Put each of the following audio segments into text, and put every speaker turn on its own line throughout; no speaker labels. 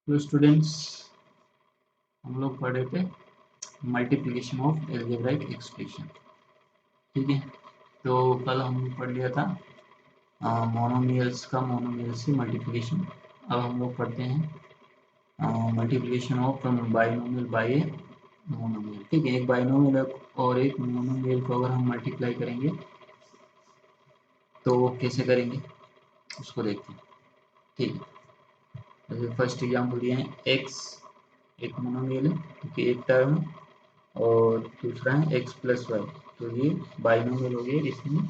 तो स्टूडेंट्स हम लोग पढ़े थे मल्टीप्लिकेशन ऑफ एल्जेब्राइक एक्सप्रेशन। ठीक है, तो कल हमने पढ़ लिया था मोनोमियल्स का मोनोमियल से मल्टीप्लिकेशन। अब हम लोग पढ़ते हैं multiplication of binomial by a monomial. ठीक है, एक बाइनोमियल और एक मोनोमियल को अगर हम मल्टीप्लाई करेंगे तो कैसे करेंगे उसको देखते हैं। ठीक है, जैसे फर्स्ट एग्जाम्पल दिए हैं एक्स एक मोनोमियल है क्योंकि एक टर्म और दूसरा है एक्स प्लस वाई, तो ये बाइनोमियल हो गया, इसमें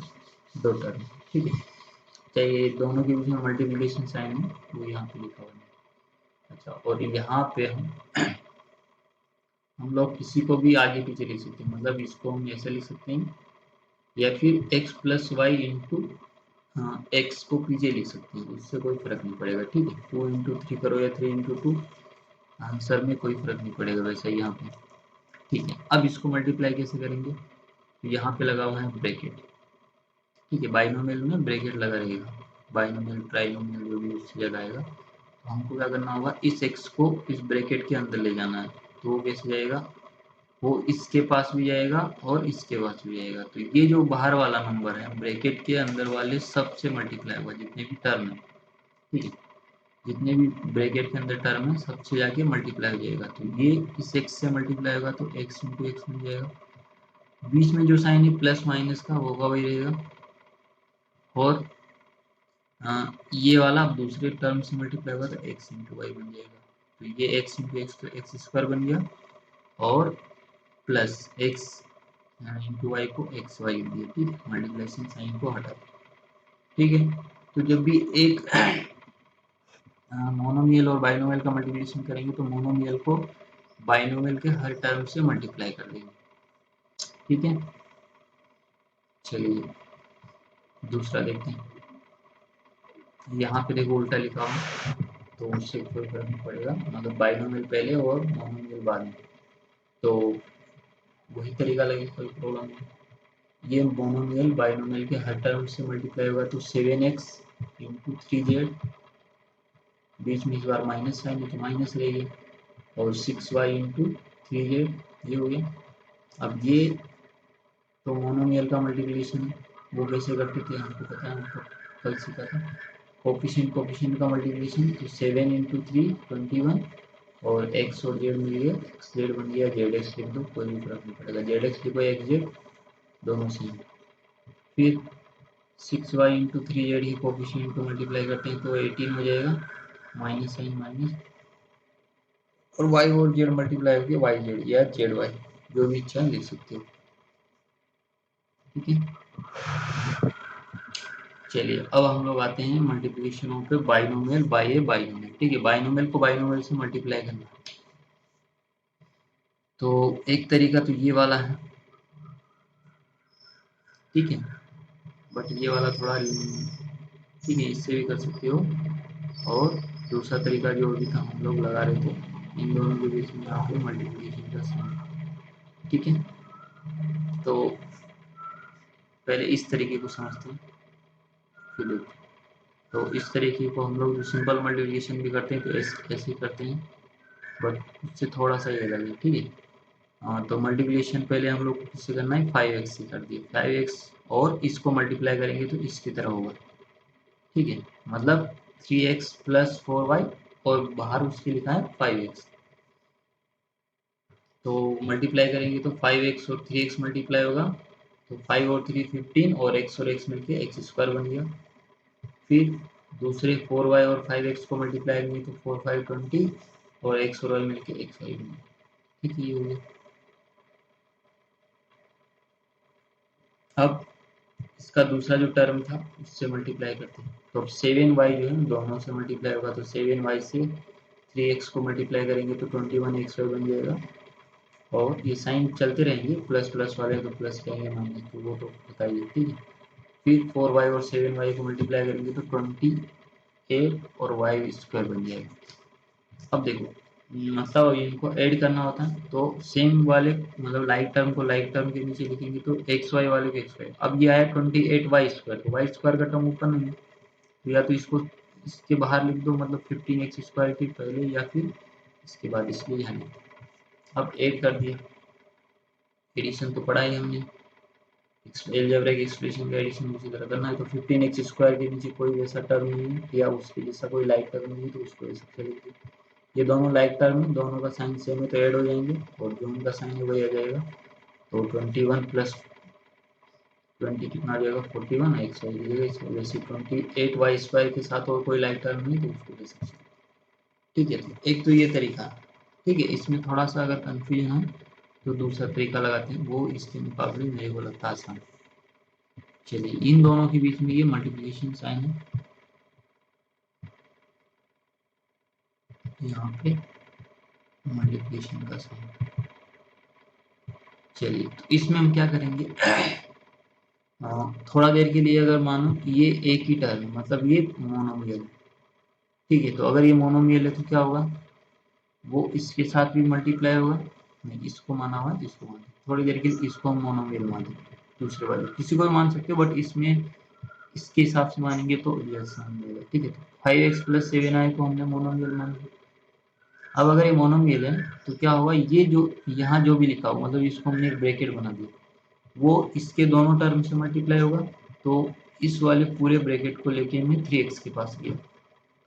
दो टर्म। ठीक है, चाहे दोनों के बीच में मल्टीप्लिकेशन साइन है वो यहाँ पे लिखा हुआ है। अच्छा, और यहाँ पे हम लोग किसी को भी आगे पीछे लिख सकते हैं, मतलब इसको हम ऐसे लिख सकते हैं या फिर x plus y into x को पीछे लिख सकते हैं, उससे कोई फर्क नहीं पड़ेगा। ठीक है, 2 इंटू 3 करो या 3 इंटू 2, आंसर में कोई फर्क नहीं पड़ेगा वैसा यहाँ पे। ठीक है, अब इसको मल्टीप्लाई कैसे करेंगे, तो यहाँ पे लगा हुआ है ब्रैकेट। ठीक है, बाइनोमियल में ब्रैकेट लगा रहेगा, बाइनोमियल ट्राइनोमियल जो भी उससे ज़्यादा आएगा। तो हमको क्या करना होगा, इस एक्स को इस ब्रैकेट के अंदर ले जाना है। तो वो कैसे जाएगा, वो इसके पास भी जाएगा और इसके पास भी जाएगा। तो ये जो बाहर वाला नंबर है ब्रैकेट के अंदर वाले सबसे मल्टीप्लाई होगा, जितने भी टर्म है। ठीक है, जितने भी ब्रैकेट के अंदर टर्म है सबसे जाके मल्टीप्लाई हो जाएगा। तो ये इस एक्स से मल्टीप्लाई होगा तो एक्स इंटू एक्स बन जाएगा। बीच में जो साइन है प्लस माइनस का वो होगा वही रहेगा, और ये वाला अब दूसरे टर्म से मल्टीप्लाई होगा तो एक्स इंटू वाई बन जाएगा। तो ये एक्स इंटू एक्स तो एक्स स्क्वायर बन गया, और प्लस एक्स इंटू वाई को एक्स वाई दिया। ठीक है, मल्टीप्लिकेशन साइन को हटा। ठीक है, तो जब भी एक मोनोमियल और बाइनोमियल का मल्टीप्लिकेशन करेंगे तो मोनोमियल को बाइनोमियल के हर टर्म से मल्टीप्लाई कर देंगे। ठीक है, चलिए दूसरा देखते हैं। यहाँ पे देखो उल्टा लिखा हुआ, तो उससे कोई फर्क नहीं पड़ेगा, मतलब बाइनोमियल पहले और मोनोमियल बाद में, तो वही तरीका लगेगा, कोई प्रॉब्लम नहीं। ये मोनोमियल बाइनोमियल के हर टर्म से मल्टीप्लाई होगा तो 7x इंटू 3z, बीच में इस बार माइनस साइन है तो माइनस रहेगी, और 6y इंटू 3z, ये हो गया। अब ये तो मोनोमियल का मल्टीप्लिकेशन है, वो कैसे करते थे हमको पता है, हमको कल सीखा था। कोफिशिएंट कोफिशिएंट का मल्टीप्लिकेशन, तो 7 इंटू 3 21, और एक्स और जेड मिल गया, जेड बन गया जेड एक्स लिख दो, कोई भी फर्क नहीं पड़ेगा, जेड एक्स लिखो एक्स जेड दोनों सेम। फिर 6y इंटू 3z ही कोफिशिएंट को मल्टीप्लाई करते हैं तो 18 हो जाएगा, माइनस साइन माइनस, और y और z मल्टीप्लाई होगी वाई जेड या जेड वाई, जो भी इच्छा लिख सकते हो। ठीक है, चलिए अब हम लोग आते हैं मल्टीप्लिकेशनों पे बाइनोमियल बाय ए बाइनोमियल। ठीक है, बाइनोमियल को बाइनोमियल से मल्टीप्लाई करना, तो एक तरीका तो ये वाला है। ठीक है, बट ये वाला थोड़ा ठीक है, इससे भी कर सकते हो, और दूसरा तरीका जो अभी था हम लोग लगा रहे थे, इन दोनों के बीच में यहाँ पे मल्टीप्लिकेशन का साइन। ठीक है, तो पहले इस तरीके को समझते हैं, फिर देखते हैं। तो इस तरीके को हम लोग सिंपल मल्टीप्लिकेशन भी करते हैं तो ऐसे ही करते हैं, बट उससे थोड़ा सा ये अलग है। ठीक है, हाँ, तो मल्टीप्लिकेशन पहले हम लोग को किससे करना है, 5x से कर दिए, 5x और इसको मल्टीप्लाई करेंगे तो इसकी तरह होगा। ठीक है, मतलब 3x प्लस 4y, और बाहर उसके लिखा है 5x, तो मल्टीप्लाई करेंगे तो 5x और 3x मल्टीप्लाई होगा, तो 5 और 3 15, और x और x मिलके एक्स स्क्वायर बन गया। फिर दूसरे 4y और 5x को मल्टीप्लाई करेंगे तो 4 5 20, और x और y मिलके एक्स वाई बन गया। ठीक है, ये हो गया। अब इसका दूसरा जो टर्म था उससे मल्टीप्लाई करते हैं, तो अब 7y जो है दोनों से मल्टीप्लाई होगा, तो 7y से 3x को मल्टीप्लाई करेंगे तो 21xy बन जाएगा, और ये साइन चलते रहेंगे, प्लस प्लस वाले तो प्लस कहेंगे माइनस, तो वो तो बताइए। ठीक है, फिर 4y और 7y को मल्टीप्लाई करेंगे तो 28 और वाई स्क्वायर बन जाएगा। अब देखो, मतलब इनको ऐड करना होता है तो सेम वाले, मतलब लाइक टर्म को लाइक टर्म के नीचे लिखेंगे तो एक्स वाई वाले को एक्स वाई। अब ये आया 28y स्क्वायर, तो वाई स्क्वायर का टर्म ऊपर नहीं है, तो या तो इसको इसके बाहर लिख दो, मतलब 15x² के पहले या फिर इसके बाद, इसलिए यहाँ लिख दो। अब ऐड कर दिया, एडिशन तो पढ़ा ही हमने, अलजेब्रिक एक्सप्रेशन का एडिशन उसी तरह करना है। तो 15x² के नीचे कोई वैसा टर्म नहीं है या उसके जैसा कोई लाइक टर्म नहीं है, तो उसको ऐसे लिख दो। ये दोनों लाइक टर्म है, दोनों का साइन सेम है तो ऐड हो जाएंगे, और जो उनका साइन है वही आ जाएगा। तो 21 प्लस 20 कितना आ जाएगा, 41 एक्स वाई की जगह, वैसे 28y² के साथ और कोई लाइक टर्म नहीं तो उसको ले सकते। ठीक है, तो एक तो ये तरीका है। ठीक है, इसमें थोड़ा सा अगर कंफ्यूजन है तो दूसरा तरीका लगाते हैं, वो इसके मुकाबले मेरे को लगता है आसान। चलिए, इन दोनों के बीच में ये मल्टीप्लिकेशन साइन है, यहाँ पे मल्टीप्लिकेशन का साइन। चलिए, तो इसमें हम क्या करेंगे, थोड़ा देर के लिए अगर मानो कि ये एक ही टर्म है, मतलब ये मोनोमियल है। ठीक है, तो अगर ये मोनोमियल है तो क्या होगा, वो इसके साथ भी मल्टीप्लाई होगा, नहीं इसको माना हुआ है, इसको माना, थोड़ी देर के लिए इसको हम मोनोमियल माने, दूसरे वाले किसी को भी मान सकते हो, बट इसमें इसके हिसाब से मानेंगे तो ये आसान रहेगा। ठीक है, तो 5x+7 आए तो हमने मोनोमियल मान लिया। अब अगर ये मोनोमियल है तो क्या होगा, ये जो यहाँ जो भी लिखा हो, मतलब इसको हमने एक ब्रैकेट बना दिया, वो इसके दोनों टर्म से मल्टीप्लाई होगा। तो इस वाले पूरे ब्रैकेट को लेके मैं 3x के पास गया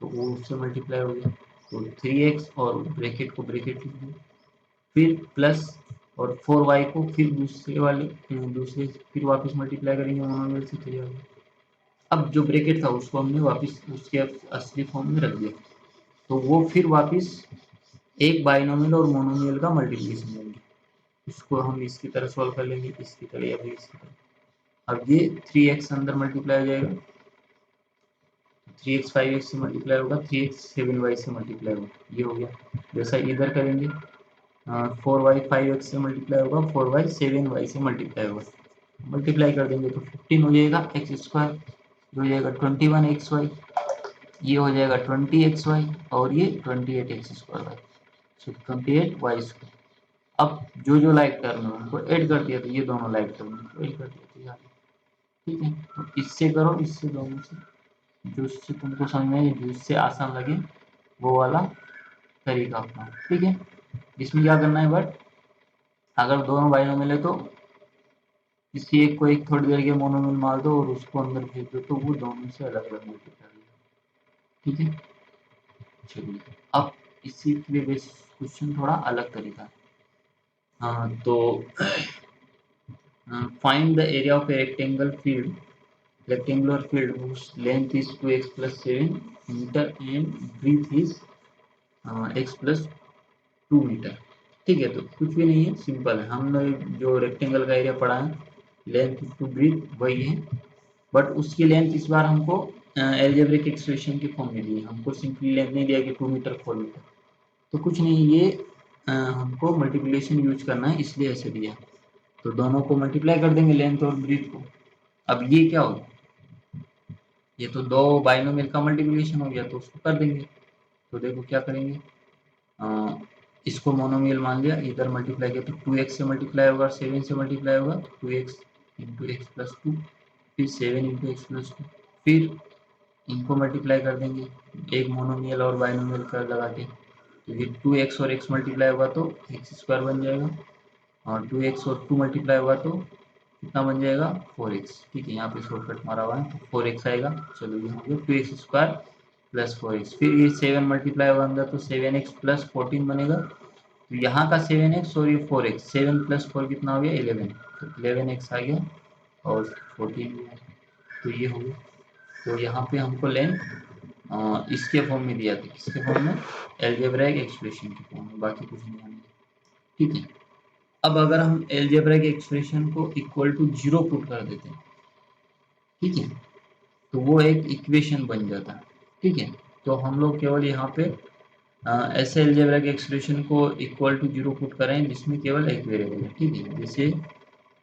तो वो उससे मल्टीप्लाई हो गया, तो 3x और ब्रैकेट को ब्रैकेट लिख दिया, फिर प्लस और 4y को फिर दूसरे फिर वापस मल्टीप्लाई करेंगे मोनोमियल से, तो अब जो ब्रैकेट था उसको हमने वापस उसके असली फॉर्म में रख दिया, तो वो फिर वापस एक बाइनोमियल और मोनोमियल का मल्टीप्लिकेशन लेंगे, इसको हम इसकी तरह सॉल्व कर लेंगे, इसकी तरह या फिर इसकी तरह। अब ये 3x अंदर मल्टीप्लाई हो जाएगा, 3x 5x से मल्टीप्लाई होगा, 3x 7y से मल्टीप्लाई होगा, ये हो गया। जैसा इधर करेंगे, 4y 5x से मल्टीप्लाई होगा, 4y 7y से मल्टीप्लाई होगा, मल्टीप्लाई कर देंगे तो 15 हो जाएगा x², हो जाएगा 21xy, ये हो जाएगा 20xy, और ये 28x², सो 28y²। अब जो जो लाइक टर्म है उनको ऐड कर दिया, तो ये दोनों लाइक टर्म उनको ऐड कर दिया, तो यहाँ ठीक है। तो इससे करो, इससे दोनों से, जो इससे तुमको समझ में जो इससे आसान लगे वो वाला तरीका अपना। ठीक है, इसमें क्या करना है, बट अगर दोनों बाइनोमियल है तो किसी एक को एक थोड़ी देर के मोनोमियल मार दो और उसको अंदर भेज दो, तो वो दोनों से अलग अलग मल्टीप्लाई होगा। ठीक है, चलिए, अब इसी के लिए बेस क्वेश्चन थोड़ा अलग तरीका है। हाँ, तो find the area of A rectangular field whose length is 2x plus 7 meter and breadth is x plus 2 metre. ठीक है, तो कुछ भी नहीं है, सिंपल है, हमने जो रेक्टेंगल का एरिया पढ़ा है, लेंथ टू ब्रीथ वही है, बट उसकी लेंथ इस बार हमको एल्जेब्रिक एक्सप्रेशन के फॉर्म में दी है, हमको सिंपली लेंथ नहीं दिया कि 2 मीटर 4 मीटर, तो कुछ नहीं, ये हमको मल्टीप्लिकेशन यूज करना है इसलिए ऐसे दिया। तो दोनों को मल्टीप्लाई कर देंगे, लेंथ और ब्रीथ को। अब ये क्या होगा, ये तो दो बाइनोमियल का मल्टीप्लिकेशन हो गया, तो उसको कर देंगे। तो देखो क्या करेंगे, इसको मोनोमियल मान लिया, इधर मल्टीप्लाई किया तो 2x से मल्टीप्लाई होगा, 7 से मल्टीप्लाई होगा, 2x इंटू एक्स प्लस 2, फिर 7 इंटू एक्स प्लस 2, फिर इनको मल्टीप्लाई कर देंगे, एक मोनोमियल और बाइनोमियल का लगा के, तो ये 2x और x मल्टीप्लाई होगा तो x² बन जाएगा, और 2x और 2 मल्टीप्लाई होगा तो कितना बन जाएगा, 4x। ठीक है, यहाँ पे शॉर्टकट मारा हुआ है तो 4x आएगा। चलो, ये हो गया 2x² प्लस 4x, फिर ये 7 मल्टीप्लाई होगा अंदर तो 7x प्लस 14 बनेगा, तो यहाँ का 7x और ये 4x, 7 प्लस 4 कितना हो गया, 11, तो 11x आ गया और 14 भी है, तो ये हो गया। तो यहाँ पे हमको लेंथ इसके फॉर्म में दिया था, किसके फॉर्म में, एल्जेब्राइक एक्सप्रेशन के फॉर्म में, बाकी कुछ नहीं आने। ठीक है, अब अगर हम एल्जेब्रिक एक्सप्रेशन को इक्वल टू 0 पुट कर देते हैं, ठीक है, तो वो एक इक्वेशन बन जाता है। ठीक है, तो हम लोग केवल यहाँ पे ऐसे एल्जेब्रिक एक्सप्रेशन को इक्वल टू 0 पुट करें जिसमें केवल एक वेरिएबल है। ठीक है, जैसे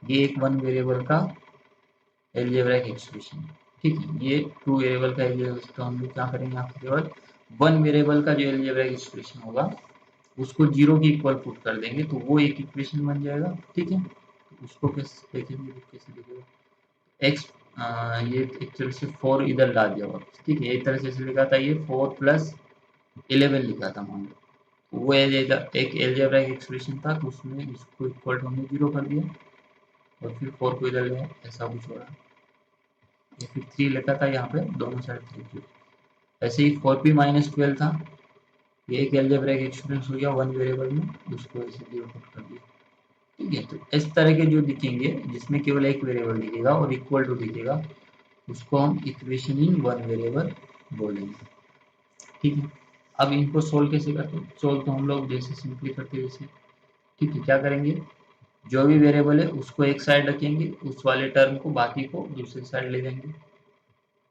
ये एक 1 वेरिएबल का एल्जेब्रिक एक्सप्रेशन, ठीक है, ये 2 वेरिएबल का एल्जेब्रिक, तो हम लोग क्या करेंगे, यहाँ पे केवल 1 वेरिएबल का जो एल्जेब्रिक एक्सप्रेशन होगा उसको 0 के इक्वल पुट कर देंगे, तो वो एक इक्वेशन बन जाएगा। ठीक है, उसको कैसे देखेंगे, कैसे देखेगा, x ये एक्चुअली से 4 इधर डाल दिया वापस, ठीक है। एक तरह से ऐसे लिखा था, ये 4 प्लस 11 लिखा था मान लो। वो एक एलजेब्राइक एक्सप्रेशन था, तो उसमें इसको इक्वल टू हमने 0 कर दिया और फिर 4 को इधर ले आए, ऐसा कुछ हो रहा। या फिर 3 लिखा था यहाँ पे, दोनों साइड 3। ऐसे ही 4p-12 था, ये एक एलजेब्राइक एक्सप्रेशन हो गया वन वेरिएबल में, उसको ऐसे 0 कर दिया, ठीक है। तो इस तरह के जो दिखेंगे जिसमें केवल एक वेरिएबल दिखेगा और इक्वल टू दिखेगा, उसको हम इक्वेशन इन वन वेरिएबल बोलेंगे, ठीक है। अब इनको सोल्व कैसे करते हैं? सोल्व तो हम लोग जैसे सिंपली करते हैं वैसे, ठीक है। क्या करेंगे, जो भी वेरिएबल है उसको एक साइड रखेंगे, उस वाले टर्म को बाकी को दूसरी साइड ले जाएंगे।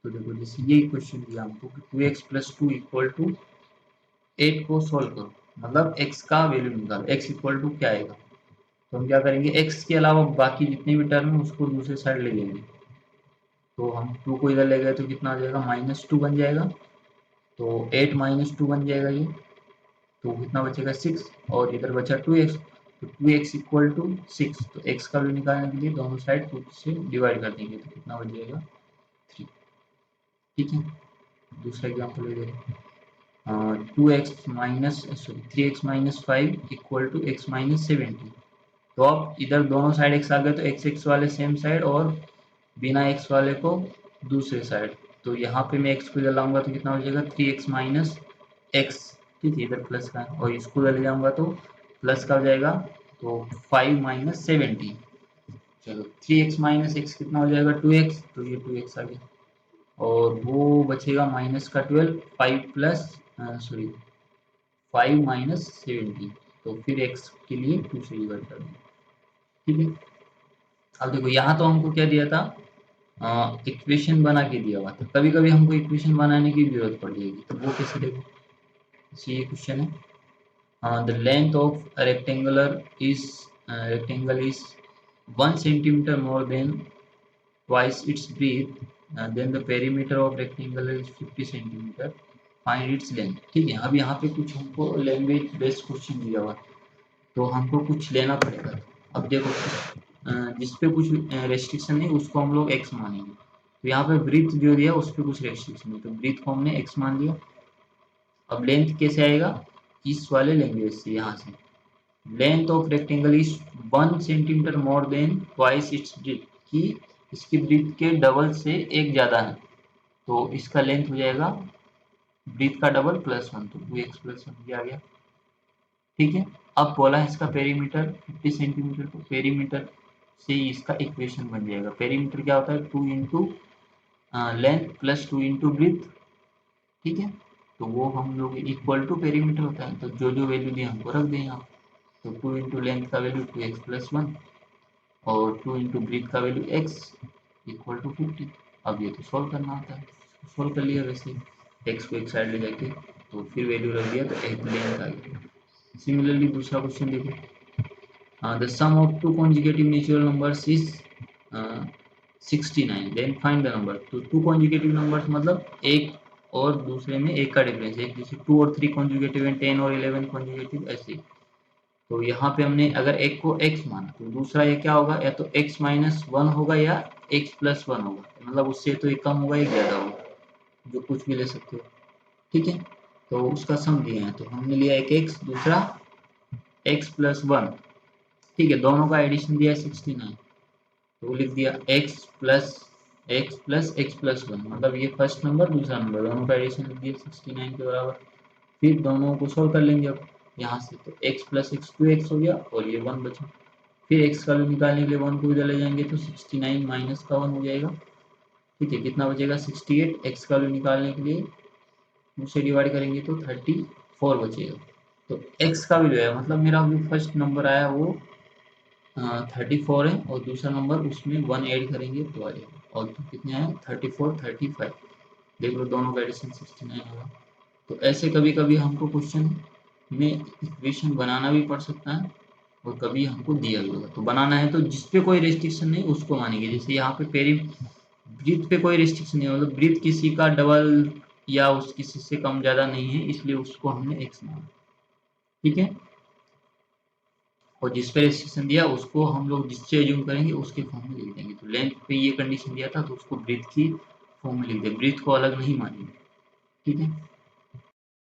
तो देखो जैसे ये क्वेश्चन दिया हमको कि 2x+2 इक्वल टू 8 को सोल्व करो, मतलब x का वैल्यू निकालो, x इक्वल टू क्या आएगा। तो हम क्या करेंगे, x के अलावा बाकी जितने भी टर्म है उसको दूसरे साइड ले लेंगे। तो हम 2 को इधर ले गए तो कितना आ जाएगा, -2 बन जाएगा। तो 8 -2 बन जाएगा ये, तो कितना बचेगा 6, और इधर बचा 2x। तो 2x इक्वल टू 6, तो x का वैल्यू निकालने के लिए दोनों साइड 2 से डिवाइड कर देंगे, तो कितना बच जाएगा 3, ठीक है। दूसरा एग्जाम्पल ले लेते हैं, 3x-5 इक्वल टू x-70। तो अब इधर दोनों साइड x आ गए, तो x वाले सेम साइड और बिना x वाले को दूसरे साइड। तो यहाँ पे मैं x को इधर लाऊंगा तो कितना हो जाएगा 3x माइनस x, ठीक है। इधर प्लस का है और इसको इधर ले जाऊंगा तो प्लस का हो जाएगा, तो 5-70। चलो 3x माइनस x कितना हो जाएगा 2x, तो ये 2x आ गया। और वो बचेगा माइनस का 12, 5 तो फिर x के लिए 2 से डिवाइड कर दें, ठीक है। अब देखो यहाँ तो हमको क्या दिया था, इक्वेशन बना के दिया हुआ था। कभी कभी हमको इक्वेशन बनाने की जरूरत पड़ जाएगी, तो वो कैसे देखो, ये क्वेश्चन है, the length of rectangle is 1 centimeter more than twice its breadth, then the perimeter of rectangle is 50 centimeter, find its length, ठीक है। अब यहाँ पे कुछ हमको लैंग्वेज बेस्ड क्वेश्चन दिया हुआ, तो हमको कुछ लेना पड़ेगा। अब देखो जिस पे कुछ रेस्ट्रिक्शन नहीं उसको हम लोग x मानेंगे। तो यहाँ पे ब्रीथ जो दिया उस पर कुछ रेस्ट्रिक्शन नहीं, तो ब्रीथ को हमने x मान लिया। अब लेंथ कैसे आएगा, इस वाले लैंग्वेज से, यहाँ से length of rectangle is 1 centimetre more than twice its breadth, कि इसकी ब्रीथ के डबल से एक ज़्यादा है, तो इसका लेंथ हो जाएगा ब्रीथ का डबल +1, तो 2x+1 ये आ गया, ठीक है। अब बोला है इसका पेरीमीटर 50 सेंटीमीटर, तो पेरीमीटर से इसका इक्वेशन बन जाएगा। पेरीमीटर क्या होता है, 2 into length plus 2 into breadth, ठीक है। तो वो हम लोग इक्वल टू पेरीमीटर होता है, तो जो जो वैल्यू दी हमको रख दें यहाँ। तो 2 इंटू लेंथ का वैल्यू 2x+1 और 2 इंटू ब्रीथ का वैल्यू x इक्वल टू 50। अब ये तो सॉल्व करना होता है, सॉल्व कर लिया वैसे x को एक साइड ले जाके, तो फिर वैल्यू रख दिया, तो एक लेंथ आ गया। सिमिलरली दूसरा क्वेश्चन देखो, the sum of two consecutive natural numbers is 69, then find the number। तो टू कॉन्जुगेटिव नंबर्स मतलब एक और दूसरे में एक का डिफरेंस है, जैसे 2 और 3 कॉन्जुगेटिव है, 10 और 11 कॉन्जुगेटिव, ऐसे। तो यहाँ पे हमने अगर एक को x माना तो दूसरा ये क्या होगा, या तो x-1 होगा या x+1 होगा, मतलब उससे तो एक कम होगा एक ज़्यादा होगा, जो कुछ भी ले सकते हो, ठीक है। तो उसका सम दिया है, तो हमने लिया एक x, दूसरा x+1, ठीक है। दोनों का एडिशन दिया है 69, तो लिख दिया x+1, मतलब ये फर्स्ट नंबर दूसरा नंबर दोनों का एडिशन लिख दिया 69 के बराबर। फिर दोनों को सोल्व कर लेंगे अब यहाँ से, तो x+x 2x हो गया और ये 1 बचा। फिर x का वैल्यू निकालने के लिए 1 को इधर ले जाएंगे, तो 69 माइनस का 1 हो जाएगा, ठीक है। कितना बचेगा 68, x का वैल्यू निकालने के लिए उसे डिवाइड करेंगे तो 34 बचेगा। तो x का वैल्यू है, मतलब मेरा जो फर्स्ट नंबर आया वो 34 है, और दूसरा नंबर उसमें 1 ऐड करेंगे तो आ जाएगा, और तो कितने आए 34, 35, देख लो दोनों का एडिशन 69 होगा। तो ऐसे कभी कभी हमको क्वेश्चन में इक्वेशन बनाना भी पड़ सकता है, और कभी हमको दिया भी होगा। तो बनाना है तो जिस पे कोई रेस्ट्रिक्शन नहीं उसको मानेंगे, जैसे यहाँ पे ब्रीथ पे कोई रेस्ट्रिक्शन नहीं, मतलब ब्रीथ किसी का डबल या उस किसी से कम ज़्यादा नहीं है, इसलिए उसको हमने x माना, ठीक है। और जिस पे रेस्ट्रिक्शन दिया उसको हम लोग जिससे एज्यूम करेंगे उसके फॉर्म में लिख देंगे। तो लेंथ पे ये कंडीशन दिया था तो उसको ब्रीथ की फॉर्म में लिख दें, ब्रीथ को अलग नहीं मानेंगे। ठीक है।